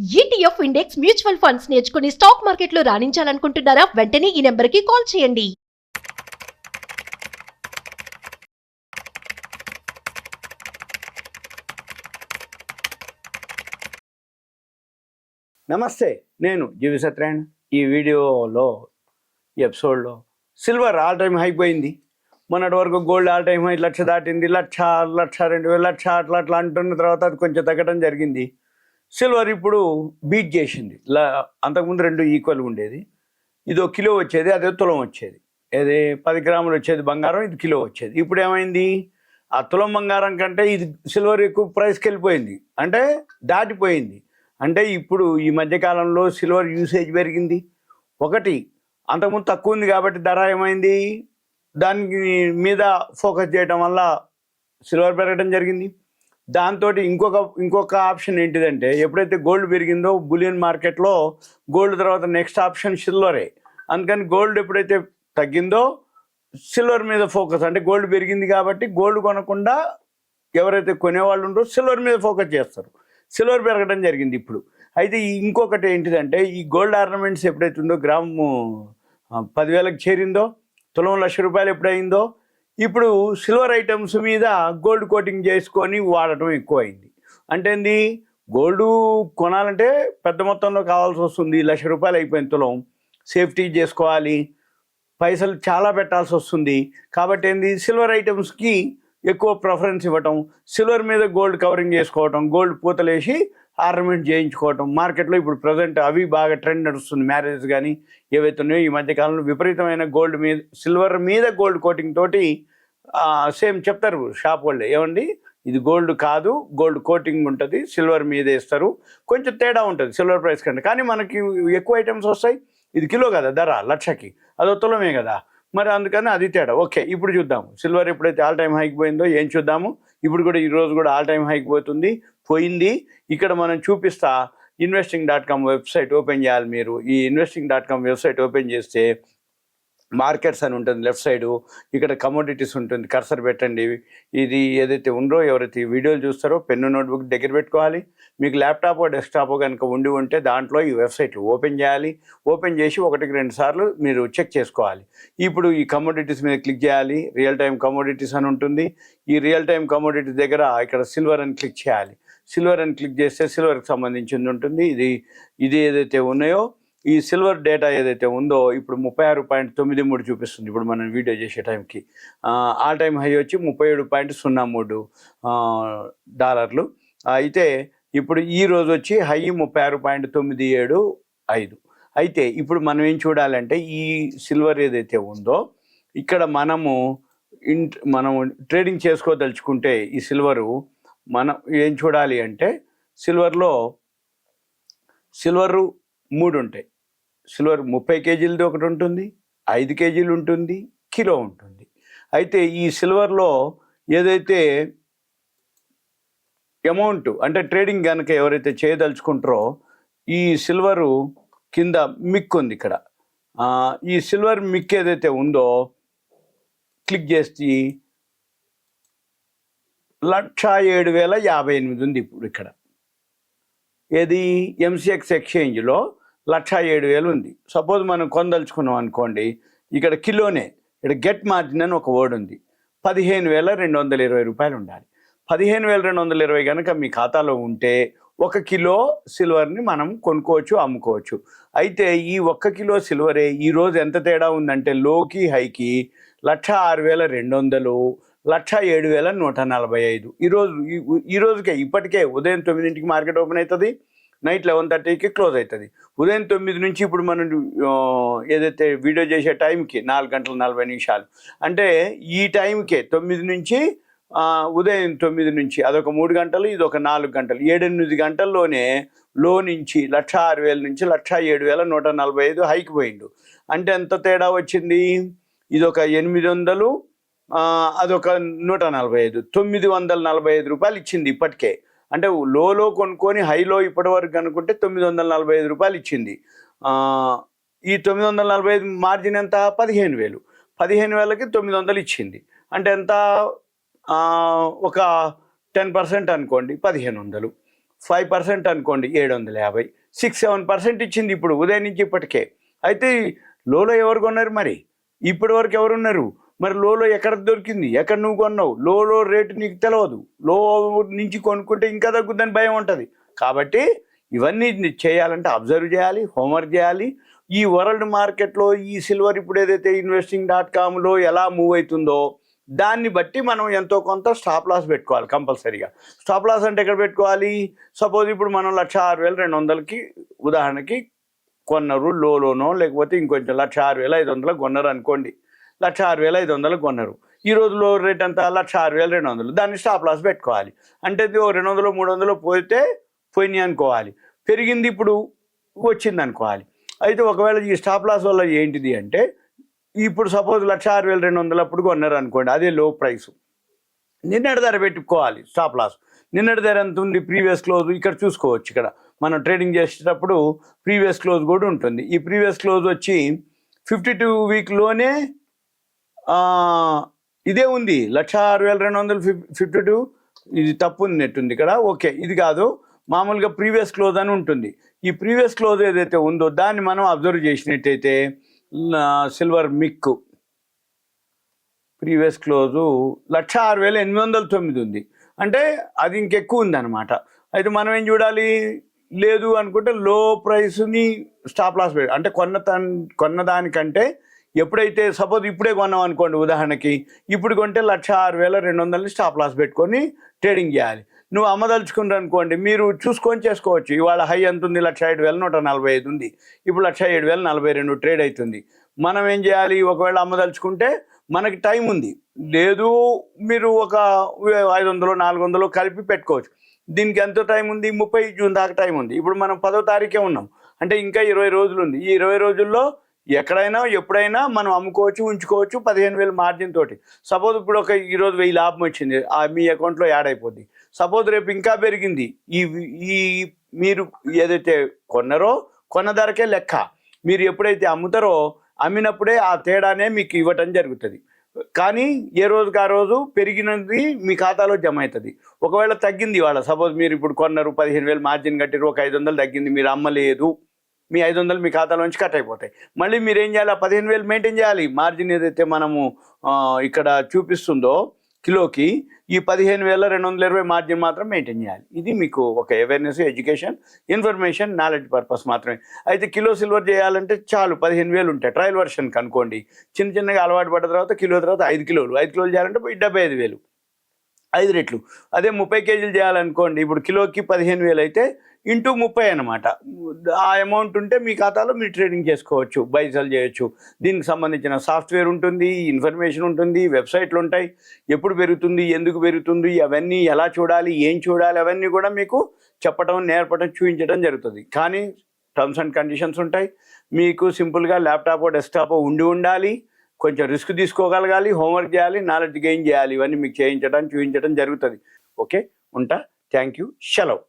ETF index mutual funds నేర్చుకుని stock మార్కెట్లో రాణించాలనుకుంటున్నారా? వెంటనే ఈ నెంబర్కి కాల్ చేయండి. నమస్తే, నేను జీవి సత్యనారాయణ. ఈ వీడియోలో ఈ ఎపిసోడ్లో సిల్వర్ ఆల్ టైమ్ హై పోయింది. మొన్నటి వరకు గోల్డ్ ఆల్ టైమ్ హై 1,00,000 దాటింది. 1,00,000, 2,000, లక్ష అట్లా అంటున్న తర్వాత అది కొంచెం తగ్గడం జరిగింది. సిల్వర్ ఇప్పుడు బీట్ చేసింది. అంతకుముందు 2 ఈక్వల్ ఉండేది. ఇది 1 కిలో వచ్చేది, అదే తులం వచ్చేది. ఏది 10 గ్రాములు వచ్చేది బంగారం, ఇది కిలో వచ్చేది. ఇప్పుడు ఏమైంది, ఆ తులం బంగారం కంటే ఇది సిల్వర్ ఎక్కువ ప్రైస్కి వెళ్ళిపోయింది, అంటే దాటిపోయింది. అంటే ఇప్పుడు ఈ మధ్యకాలంలో సిల్వర్ యూసేజ్ పెరిగింది. ఒకటి, అంతకుముందు తక్కువ ఉంది కాబట్టి ధర ఏమైంది, దానికి మీద ఫోకస్ చేయడం వల్ల సిల్వర్ పెరగడం జరిగింది. దాంతో ఇంకొక ఆప్షన్ ఏంటిదంటే, ఎప్పుడైతే గోల్డ్ పెరిగిందో బులియన్ మార్కెట్లో గోల్డ్ తర్వాత నెక్స్ట్ ఆప్షన్ సిల్వరే. అందుకని గోల్డ్ ఎప్పుడైతే తగ్గిందో సిల్వర్ మీద ఫోకస్, అంటే గోల్డ్ పెరిగింది కాబట్టి గోల్డ్ కొనకుండా ఎవరైతే కొనేవాళ్ళు ఉంటారో సిల్వర్ మీద ఫోకస్ చేస్తారు. సిల్వర్ పెరగడం జరిగింది ఇప్పుడు. అయితే ఇంకొకటి ఏంటిదంటే, ఈ గోల్డ్ ఆర్నమెంట్స్ ఎప్పుడైతే ఉందో గ్రాము 10,000కి చేరిందో, తులం ₹1,00,000 ఎప్పుడైందో, ఇప్పుడు సిల్వర్ ఐటమ్స్ మీద గోల్డ్ కోటింగ్ చేసుకొని వాడటం ఎక్కువైంది. అంటే ఏంది, గోల్డ్ కొనాలంటే పెద్ద మొత్తంలో కావాల్సి వస్తుంది. ₹1,00,000 అయిపోయింది తులం. సేఫ్టీ చేసుకోవాలి, పైసలు చాలా పెట్టాల్సి వస్తుంది. కాబట్టి ఏంది, సిల్వర్ ఐటమ్స్కి ఎక్కువ ప్రిఫరెన్స్ ఇవ్వటం, సిల్వర్ మీద గోల్డ్ కవరింగ్ చేసుకోవటం, గోల్డ్ పూతలేసి ఆర్నమెంట్ చేయించుకోవటం. మార్కెట్లో ఇప్పుడు ప్రజెంట్ అవి బాగా ట్రెండ్ నడుస్తుంది. మ్యారేజ్ కానీ ఏవైతే ఉన్నాయో ఈ మధ్యకాలంలో విపరీతమైన గోల్డ్ మీద, సిల్వర్ మీద గోల్డ్ కోటింగ్ తోటి సేమ్ చెప్తారు షాప్ వాళ్ళే, ఏమండి ఇది గోల్డ్ కాదు, గోల్డ్ కోటింగ్ ఉంటుంది, సిల్వర్ మీద వేస్తారు, కొంచెం తేడా ఉంటుంది సిల్వర్ ప్రైస్ కంటే. కానీ మనకి ఎక్కువ ఐటమ్స్ వస్తాయి. ఇది కిలో కదా ధర, 1,00,000కి అదో తులమే కదా, మరి అందుకని అది తేడా. ఓకే, ఇప్పుడు చూద్దాము సిల్వర్ ఎప్పుడైతే ఆల్ టైమ్ హైకి పోయిందో ఏం చూద్దాము. ఇప్పుడు కూడా ఈరోజు కూడా ఆల్ టైమ్ హైకి పోయింది. ఇక్కడ మనం చూపిస్తా. investing.com వెబ్సైట్ ఓపెన్ చేయాలి మీరు. ఈ investing.com వెబ్సైట్ ఓపెన్ చేస్తే మార్కెట్స్ అని ఉంటుంది లెఫ్ట్ సైడు. ఇక్కడ కమోడిటీస్ ఉంటుంది, కర్సర్ పెట్టండి. ఇది ఏదైతే ఉందో, ఎవరైతే ఈ వీడియోలు చూస్తారో పెన్ను నోట్బుక్ దగ్గర పెట్టుకోవాలి. మీకు ల్యాప్టాప్ డెస్క్టాప్ కనుక ఉంటే దాంట్లో ఈ వెబ్సైట్ ఓపెన్ చేయాలి. ఓపెన్ చేసి 1-2 సార్లు మీరు చెక్ చేసుకోవాలి. ఇప్పుడు ఈ కమోడిటీస్ మీద క్లిక్ చేయాలి. రియల్ టైం కమోడిటీస్ అని ఉంటుంది. ఈ రియల్ టైం కమోడిటీస్ దగ్గర ఇక్కడ సిల్వర్ అని క్లిక్ చేయాలి. సిల్వర్ అని క్లిక్ చేస్తే సిల్వర్కి సంబంధించింది ఉంటుంది. ఇది ఏదైతే ఉన్నాయో ఈ సిల్వర్ డేటా ఏదైతే ఉందో ఇప్పుడు 36.93 చూపిస్తుంది. ఇప్పుడు మనం వీడియో చేసే టైంకి ఆల్ టైమ్ హై వచ్చి 37.03 అయితే ఇప్పుడు ఈ రోజు వచ్చి హై 36.97. అయితే ఇప్పుడు మనం ఏం చూడాలంటే, ఈ సిల్వర్ ఏదైతే ఉందో ఇక్కడ మనం ట్రేడింగ్ చేసుకోదలుచుకుంటే ఈ సిల్వరు మనం ఏం చూడాలి అంటే, సిల్వరు 3 ఉంటాయి. సిల్వర్ 30 కేజీలది ఒకటి ఉంటుంది, 5 కేజీలు ఉంటుంది, కిలో ఉంటుంది. అయితే ఈ సిల్వర్లో ఏదైతే అమౌంట్ అంటే ట్రేడింగ్ కనుక ఎవరైతే చేయదలుచుకుంటారో, ఈ సిల్వరు కింద మిక్ ఉంది ఇక్కడ. ఈ సిల్వర్ మిక్ ఏదైతే ఉందో క్లిక్ చేసి 1,07,058 ఉంది ఇప్పుడు ఇక్కడ. ఏది ఎంసీఎక్స్ ఎక్స్చేంజ్లో 1,07,000 ఉంది. సపోజ్ మనం కొనదలుచుకున్నాం అనుకోండి, ఇక్కడ కిలోనే, ఇక్కడ గెట్ మార్జిన్ అని ఒక వర్డ్ ఉంది. 15,220 ఉండాలి. 15,220 కనుక మీ ఖాతాలో ఉంటే 1 కిలో సిల్వర్ని మనం కొనుక్కోవచ్చు, అమ్ముకోవచ్చు. అయితే ఈ 1 కిలో సిల్వరే ఈరోజు ఎంత తేడా ఉందంటే, లోకి హైకి 1,06,200, 1,07,145. ఈ రోజుకే ఇప్పటికే ఉదయం 9ంటికి మార్కెట్ ఓపెన్ అవుతుంది, నైట్ 11:30కి క్లోజ్ అవుతుంది. ఉదయం 9 నుంచి ఇప్పుడు మనం ఏదైతే వీడియో చేసే టైంకి 4:40 అంటే ఈ టైంకే 9 నుంచి ఉదయం 9 నుంచి అదొక 3 గంటలు, ఇదొక 4 గంటలు, 7-8 గంటల్లోనే లో నుంచి 1,06,000 నుంచి 1,07,145 హైకి పోయిండు. అంటే ఎంత తేడా వచ్చింది, ఇదొక 800, అదొక 145, ₹945 ఇచ్చింది ఇప్పటికే. అంటే లోలో కొనుక్కొని హైలో ఇప్పటి వరకు అనుకుంటే ₹945 ఇచ్చింది. ఈ 945 మార్జిన్ ఎంత, 15,000. 15,000కి 900 ఇచ్చింది. అంటే ఎంత, ఒక 10% అనుకోండి, 1,500. 5% అనుకోండి 750, 6-7% ఇచ్చింది ఇప్పుడు ఉదయం నుంచి ఇప్పటికే. అయితే లోలో ఎవరు కొన్నారు మరి? ఇప్పటి వరకు ఎవరున్నారు మరి? లోలో ఎక్కడ దొరికింది? ఎక్కడ నువ్వు కొన్నావు? లోలో రేటు నీకు తెలియదు. లో నుంచి కొనుక్కుంటే ఇంకా తగ్గుద్దని భయం ఉంటుంది. కాబట్టి ఇవన్నీ చేయాలంటే అబ్జర్వ్ చేయాలి, హోంవర్క్ చేయాలి. ఈ వరల్డ్ మార్కెట్లో ఈ సిల్వర్ ఇప్పుడు ఏదైతే investing.comలో ఎలా మూవ్ అవుతుందో దాన్ని బట్టి మనం ఎంతో కొంత స్టాప్ లాస్ పెట్టుకోవాలి కంపల్సరీగా. స్టాప్ లాస్ అంటే ఎక్కడ పెట్టుకోవాలి? సపోజ్ ఇప్పుడు మనం 1,06,200కి ఉదాహరణకి కొన్నారు, లోనో లేకపోతే ఇంకొంచెం 1,06,500 కొన్నారు అనుకోండి. 1,06,500 కొన్నారు. ఈరోజు లో రేట్ అంతా 1,06,200. దాన్ని స్టాప్ లాస్ పెట్టుకోవాలి. అంటే 200 300 పోతే పోయినాయి అనుకోవాలి, పెరిగింది ఇప్పుడు వచ్చింది అనుకోవాలి. అయితే ఒకవేళ ఈ స్టాప్ లాస్ వల్ల ఏంటిది అంటే ఇప్పుడు సపోజ్ 1,06,200 అప్పుడు కొన్నారు అనుకోండి, అదే లో ప్రైస్. నిన్నటి ధర పెట్టుకోవాలి స్టాప్ లాస్. నిన్నటి ధర ఎంత ఉంది? ప్రీవియస్ క్లోజ్ ఇక్కడ చూసుకోవచ్చు. ఇక్కడ మనం ట్రేడింగ్ చేసేటప్పుడు ప్రీవియస్ క్లోజ్ కూడా ఉంటుంది. ఈ ప్రీవియస్ క్లోజ్ వచ్చి 52 వీక్లోనే ఇదే ఉంది 1,06,252. ఇది తప్పు ఉన్నట్టుంది ఇక్కడ. ఓకే, ఇది కాదు, మామూలుగా ప్రీవియస్ క్లోజ్ అని ఉంటుంది. ఈ ప్రీవియస్ క్లోజ్ ఏదైతే ఉందో దాన్ని మనం అబ్జర్వ్ చేసినట్టయితే సిల్వర్ మిక్ ప్రీవియస్ క్లోజు 1,06,809 ఉంది. అంటే అది ఇంకెక్కువ ఉందన్నమాట. అయితే మనం ఏం చూడాలి? లేదు అనుకుంటే లో ప్రైస్ని స్టాప్ లాస్ పెట్టి, అంటే కొన్న దానికంటే ఎప్పుడైతే సపోజ్ ఇప్పుడే కొన్నాం అనుకోండి ఉదాహరణకి, ఇప్పుడు కొంటే 1,06,200ని స్టాప్ లాస్ పెట్టుకొని ట్రేడింగ్ చేయాలి. నువ్వు అమ్మదలుచుకున్నారు అనుకోండి, మీరు చూసుకొని చేసుకోవచ్చు. ఇవాళ హై ఎంత ఉంది? 1,07,145 ఉంది. ఇప్పుడు 1,07,042 ట్రేడ్ అవుతుంది. మనం ఏం చేయాలి? ఒకవేళ అమ్మదలుచుకుంటే మనకి టైం ఉంది. లేదు మీరు ఒక 500 400 కలిపి పెట్టుకోవచ్చు. దీనికి ఎంత టైం ఉంది? 30 జూన్ దాకా టైం ఉంది. ఇప్పుడు మనం 10వ తారీఖే ఉన్నాం, అంటే ఇంకా 20 రోజులు ఉంది. ఈ 20 రోజుల్లో ఎక్కడైనా ఎప్పుడైనా మనం అమ్ముకోవచ్చు, ఉంచుకోవచ్చు 15,000 మార్జిన్ తోటి. సపోజ్ ఇప్పుడు ఈరోజు 1000 లాభం వచ్చింది, మీ అకౌంట్లో యాడ్ అయిపోద్ది. సపోజ్ రేపు ఇంకా పెరిగింది, ఈ మీరు ఏదైతే కొన్నారో కొన్న ధరకే లెక్క. మీరు ఎప్పుడైతే అమ్ముతారో అమ్మినప్పుడే ఆ తేడానే మీకు ఇవ్వటం జరుగుతుంది. కానీ ఏ రోజుకి ఆ రోజు పెరిగినది మీ ఖాతాలో జమ అవుతుంది. ఒకవేళ తగ్గింది ఇవాళ, సపోజ్ మీరు ఇప్పుడు కొన్నారు 15,000 మార్జిన్ కట్టిరు, ఒక 500 తగ్గింది, మీరు అమ్మలేదు, మీ 500 మీ ఖాతాలోంచి కట్ అయిపోతాయి. మళ్ళీ మీరు ఏం చేయాలి? ఆ 15,000 మెయింటైన్ చేయాలి. మార్జిన్ ఏదైతే మనము ఇక్కడ చూపిస్తుందో కిలోకి, ఈ 15,220 మార్జిన్ మాత్రం మెయింటైన్ చేయాలి. ఇది మీకు ఒక awareness, education, information, knowledge purpose మాత్రమే. అయితే కిలో సిల్వర్ చేయాలంటే చాలు 15,000 ఉంటాయి. ట్రయల్ వర్షన్కి అనుకోండి, చిన్నగా అలవాటు పడ్డ తర్వాత కిలో తర్వాత 5 కిలోలు చేయాలంటే 75,000, 5 రెట్లు. అదే 30 కేజీలు చేయాలనుకోండి, ఇప్పుడు కిలోకి 15,000 అయితే ఇంటూ 30 అనమాట. ఆ అమౌంట్ ఉంటే మీ ఖాతాలో మీరు ట్రేడింగ్ చేసుకోవచ్చు, బై సెల్ చేయొచ్చు. దీనికి సంబంధించిన సాఫ్ట్వేర్ ఉంటుంది, ఇన్ఫర్మేషన్ ఉంటుంది, వెబ్సైట్లు ఉంటాయి. ఎప్పుడు పెరుగుతుంది, ఎందుకు పెరుగుతుంది, అవన్నీ ఎలా చూడాలి, ఏం చూడాలి, అవన్నీ కూడా మీకు చెప్పడం, నేర్పడం, చూపించడం జరుగుతుంది. కానీ టర్మ్స్ అండ్ కండిషన్స్ ఉంటాయి. మీకు సింపుల్గా ల్యాప్టాప్, డెస్క్టాప్ ఉండాలి. కొంచెం రిస్క్ తీసుకోగలగాలి, హోంవర్క్ చేయాలి, నాలెడ్జ్ గెయిన్ చేయాలి. ఇవన్నీ మీకు చేయించడం, చూపించడం జరుగుతుంది. ఓకే, ఉంటా. Thank you. సెలవు.